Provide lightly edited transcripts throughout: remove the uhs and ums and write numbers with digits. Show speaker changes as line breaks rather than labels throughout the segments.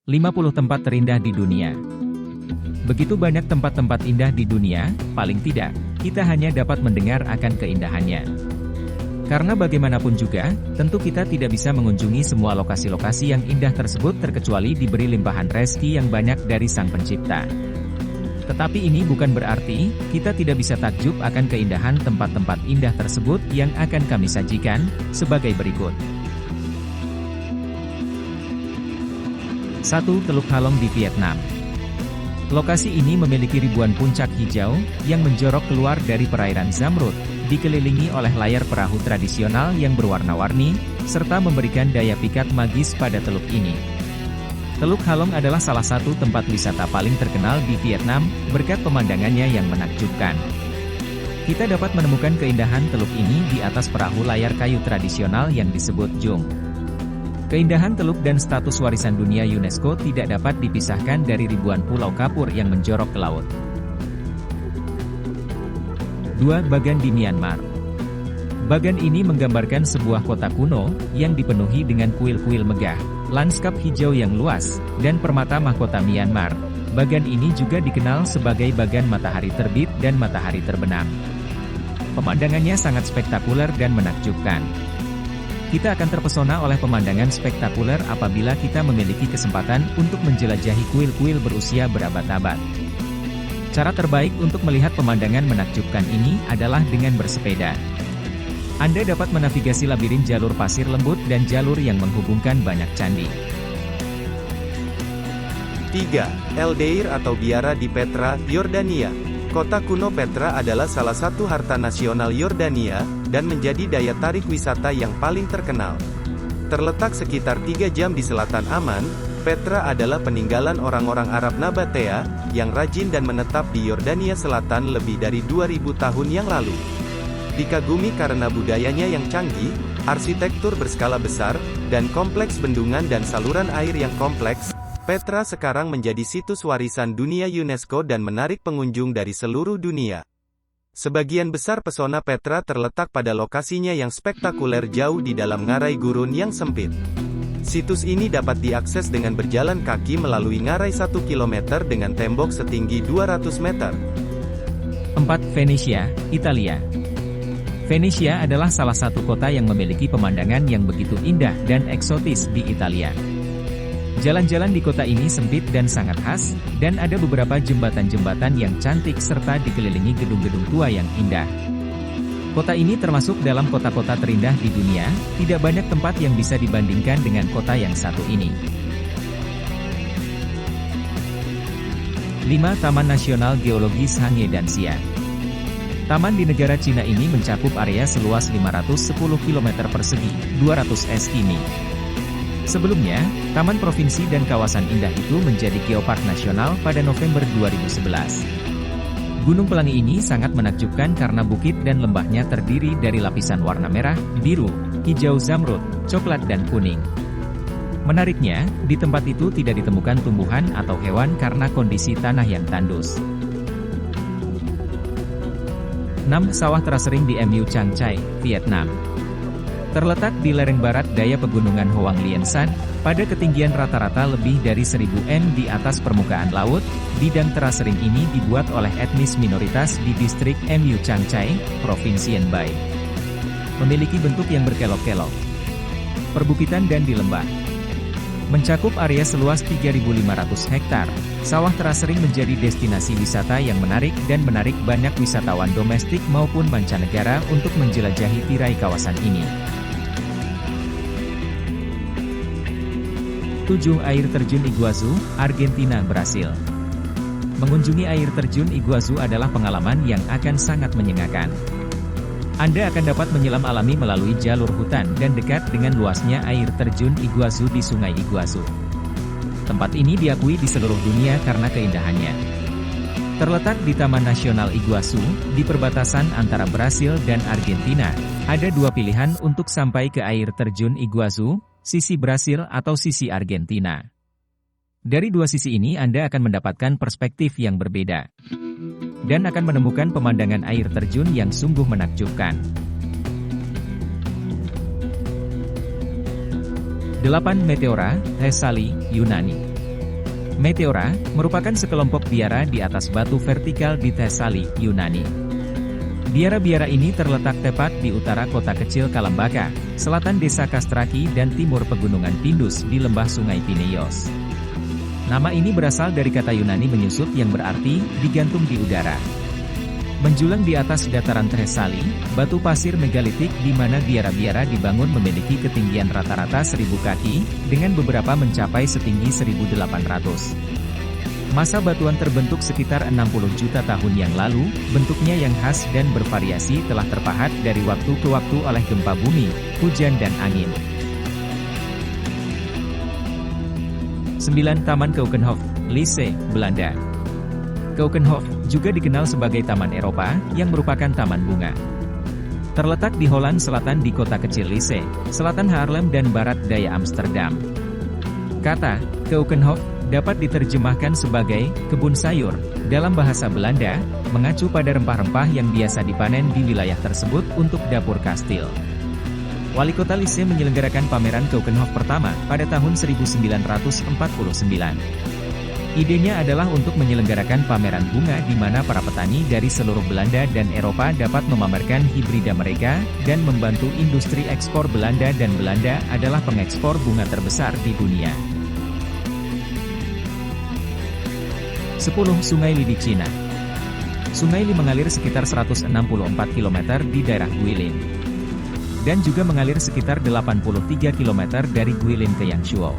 50 tempat terindah di dunia. Begitu banyak tempat-tempat indah di dunia, paling tidak, kita hanya dapat mendengar akan keindahannya. Karena bagaimanapun juga, tentu kita tidak bisa mengunjungi semua lokasi-lokasi yang indah tersebut terkecuali diberi limpahan rezeki yang banyak dari Sang Pencipta. Tetapi ini bukan berarti, kita tidak bisa takjub akan keindahan tempat-tempat indah tersebut yang akan kami sajikan, sebagai berikut. 1. Teluk Halong di Vietnam. Lokasi ini memiliki ribuan puncak hijau, yang menjorok keluar dari perairan Zamrud, dikelilingi oleh layar perahu tradisional yang berwarna-warni, serta memberikan daya pikat magis pada teluk ini. Teluk Halong adalah salah satu tempat wisata paling terkenal di Vietnam, berkat pemandangannya yang menakjubkan. Kita dapat menemukan keindahan teluk ini di atas perahu layar kayu tradisional yang disebut Jung. Keindahan teluk dan status warisan dunia UNESCO tidak dapat dipisahkan dari ribuan pulau kapur yang menjorok ke laut. 2. Bagan di Myanmar. Bagan ini menggambarkan sebuah kota kuno, yang dipenuhi dengan kuil-kuil megah, lanskap hijau yang luas, dan permata mahkota Myanmar. Bagan ini juga dikenal sebagai bagan matahari terbit dan matahari terbenam. Pemandangannya sangat spektakuler dan menakjubkan. Kita akan terpesona oleh pemandangan spektakuler apabila kita memiliki kesempatan untuk menjelajahi kuil-kuil berusia berabad-abad. Cara terbaik untuk melihat pemandangan menakjubkan ini adalah dengan bersepeda. Anda dapat menavigasi labirin jalur pasir lembut dan jalur yang menghubungkan banyak candi.
3. El Deir atau Biara di Petra, Yordania. Kota kuno Petra adalah salah satu harta nasional Yordania, dan menjadi daya tarik wisata yang paling terkenal. Terletak sekitar 3 jam di selatan Amman, Petra adalah peninggalan orang-orang Arab Nabatea, yang rajin dan menetap di Yordania Selatan lebih dari 2000 tahun yang lalu. Dikagumi karena budayanya yang canggih, arsitektur berskala besar, dan kompleks bendungan dan saluran air yang kompleks, Petra sekarang menjadi situs warisan dunia UNESCO dan menarik pengunjung dari seluruh dunia. Sebagian besar pesona Petra terletak pada lokasinya yang spektakuler jauh di dalam ngarai gurun yang sempit. Situs ini dapat diakses dengan berjalan kaki melalui ngarai 1 km dengan tembok setinggi 200 meter.
4. Venesia, Italia. Venesia adalah salah satu kota yang memiliki pemandangan yang begitu indah dan eksotis di Italia. Jalan-jalan di kota ini sempit dan sangat khas, dan ada beberapa jembatan-jembatan yang cantik serta dikelilingi gedung-gedung tua yang indah. Kota ini termasuk dalam kota-kota terindah di dunia, tidak banyak tempat yang bisa dibandingkan dengan kota yang satu ini. 5. Taman Nasional Geologis Hangye-Danxia. Taman di negara Cina ini mencakup area seluas 510 km persegi, 200 km². Sebelumnya, Taman Provinsi dan Kawasan Indah itu menjadi geopark nasional pada November 2011. Gunung Pelangi ini sangat menakjubkan karena bukit dan lembahnya terdiri dari lapisan warna merah, biru, hijau zamrud, coklat dan kuning. Menariknya, di tempat itu tidak ditemukan tumbuhan atau hewan karena kondisi tanah yang tandus. 6. Sawah terasering di Mu Cang Chai, Vietnam. Terletak di lereng barat daya pegunungan Hoang Lien San, pada ketinggian rata-rata lebih dari 1000 m di atas permukaan laut, bidang terasering ini dibuat oleh etnis minoritas di distrik Mu Cang Chai, Provinsi Anhui. Memiliki bentuk yang berkelok-kelok, perbukitan dan di lembah. Mencakup area seluas 3.500 hektar, sawah terasering menjadi destinasi wisata yang menarik dan menarik banyak wisatawan domestik maupun mancanegara untuk menjelajahi tirai kawasan ini. 7. Air Terjun Iguazu, Argentina, Brasil. Mengunjungi air terjun Iguazu adalah pengalaman yang akan sangat menyenangkan. Anda akan dapat menyelam alami melalui jalur hutan dan dekat dengan luasnya air terjun Iguazu di Sungai Iguazu. Tempat ini diakui di seluruh dunia karena keindahannya. Terletak di Taman Nasional Iguazu, di perbatasan antara Brasil dan Argentina, ada dua pilihan untuk sampai ke air terjun Iguazu, sisi Brasil atau sisi Argentina. Dari dua sisi ini Anda akan mendapatkan perspektif yang berbeda, dan akan menemukan pemandangan air terjun yang sungguh menakjubkan. 8. Meteora, Thesali, Yunani. Meteora, merupakan sekelompok biara di atas batu vertikal di Thesali, Yunani. Biara-biara ini terletak tepat di utara kota kecil Kalambaka, selatan desa Kastraki dan timur pegunungan Pindus di lembah sungai Pineios. Nama ini berasal dari kata Yunani menyusut yang berarti digantung di udara. Menjulang di atas dataran Thesali, batu pasir megalitik di mana biara-biara dibangun memiliki ketinggian rata-rata 1000 kaki, dengan beberapa mencapai setinggi 1800. Masa batuan terbentuk sekitar 60 juta tahun yang lalu, bentuknya yang khas dan bervariasi telah terpahat dari waktu ke waktu oleh gempa bumi, hujan dan angin. 9. Taman Keukenhof, Lisse, Belanda. Keukenhof, juga dikenal sebagai Taman Eropa, yang merupakan taman bunga. Terletak di Holland Selatan di kota kecil Lisse, selatan Haarlem dan barat daya Amsterdam. Kata Keukenhof dapat diterjemahkan sebagai kebun sayur dalam bahasa Belanda, mengacu pada rempah-rempah yang biasa dipanen di wilayah tersebut untuk dapur kastil. Wali kota Lisse menyelenggarakan pameran Keukenhof pertama pada tahun 1949. Idenya adalah untuk menyelenggarakan pameran bunga di mana para petani dari seluruh Belanda dan Eropa dapat memamerkan hibrida mereka, dan membantu industri ekspor Belanda, dan Belanda adalah pengekspor bunga terbesar di dunia. 10. Sungai Li di Cina. Sungai Li mengalir sekitar 164 km di daerah Guilin, dan juga mengalir sekitar 83 km dari Guilin ke Yangshuo.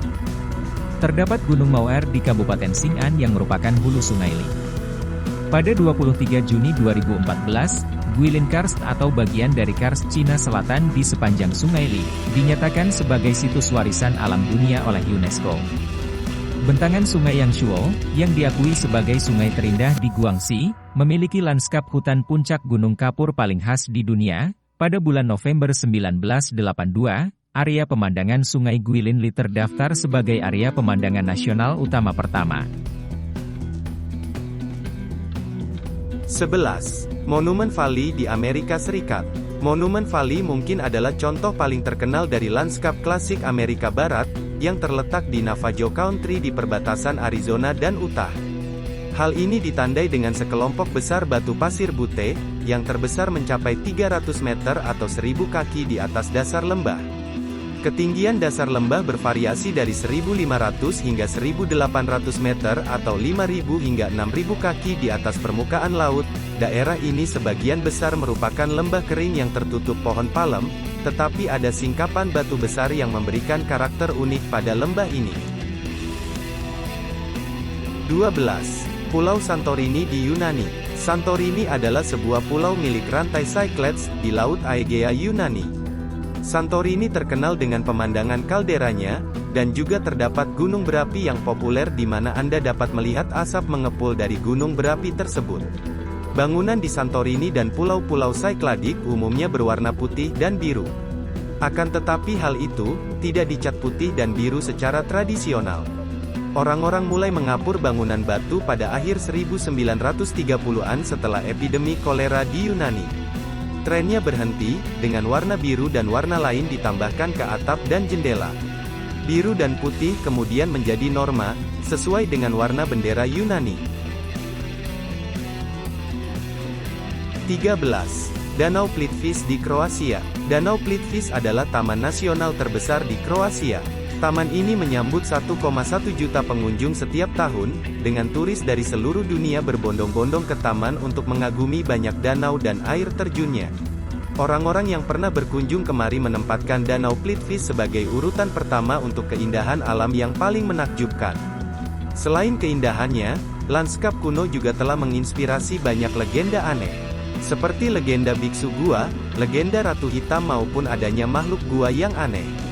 Terdapat Gunung Mauer di Kabupaten Xing'an yang merupakan hulu Sungai Li. Pada 23 Juni 2014, Guilin Karst atau bagian dari Karst Cina Selatan di sepanjang Sungai Li, dinyatakan sebagai situs warisan alam dunia oleh UNESCO. Bentangan Sungai Yangshuo, yang diakui sebagai sungai terindah di Guangxi, memiliki lanskap hutan puncak gunung kapur paling khas di dunia. Pada bulan November 1982, area pemandangan Sungai Guilin Li terdaftar sebagai area pemandangan nasional utama pertama.
11. Monumen Valley di Amerika Serikat. Monumen Valley mungkin adalah contoh paling terkenal dari lanskap klasik Amerika Barat, yang terletak di Navajo Country di perbatasan Arizona dan Utah. Hal ini ditandai dengan sekelompok besar batu pasir Butte, yang terbesar mencapai 300 meter atau 1000 kaki di atas dasar lembah. Ketinggian dasar lembah bervariasi dari 1500 hingga 1800 meter atau 5000 hingga 6000 kaki di atas permukaan laut. Daerah ini sebagian besar merupakan lembah kering yang tertutup pohon palem, tetapi ada singkapan batu besar yang memberikan karakter unik pada lembah ini. 12. Pulau Santorini di Yunani. Santorini adalah sebuah pulau milik rantai Cyclades di Laut Aegea Yunani. Santorini terkenal dengan pemandangan kalderanya, dan juga terdapat gunung berapi yang populer di mana Anda dapat melihat asap mengepul dari gunung berapi tersebut. Bangunan di Santorini dan pulau-pulau Cycladic umumnya berwarna putih dan biru. Akan tetapi hal itu tidak dicat putih dan biru secara tradisional. Orang-orang mulai mengapur bangunan batu pada akhir 1930-an setelah epidemi kolera di Yunani. Trennya berhenti, dengan warna biru dan warna lain ditambahkan ke atap dan jendela. Biru dan putih kemudian menjadi norma, sesuai dengan warna bendera Yunani. 13. Danau Plitvice di Kroasia. Danau Plitvice adalah taman nasional terbesar di Kroasia. Taman ini menyambut 1,1 juta pengunjung setiap tahun, dengan turis dari seluruh dunia berbondong-bondong ke taman untuk mengagumi banyak danau dan air terjunnya. Orang-orang yang pernah berkunjung kemari menempatkan Danau Plitvice sebagai urutan pertama untuk keindahan alam yang paling menakjubkan. Selain keindahannya, lanskap kuno juga telah menginspirasi banyak legenda aneh. Seperti legenda biksu gua, legenda ratu hitam maupun adanya makhluk gua yang aneh.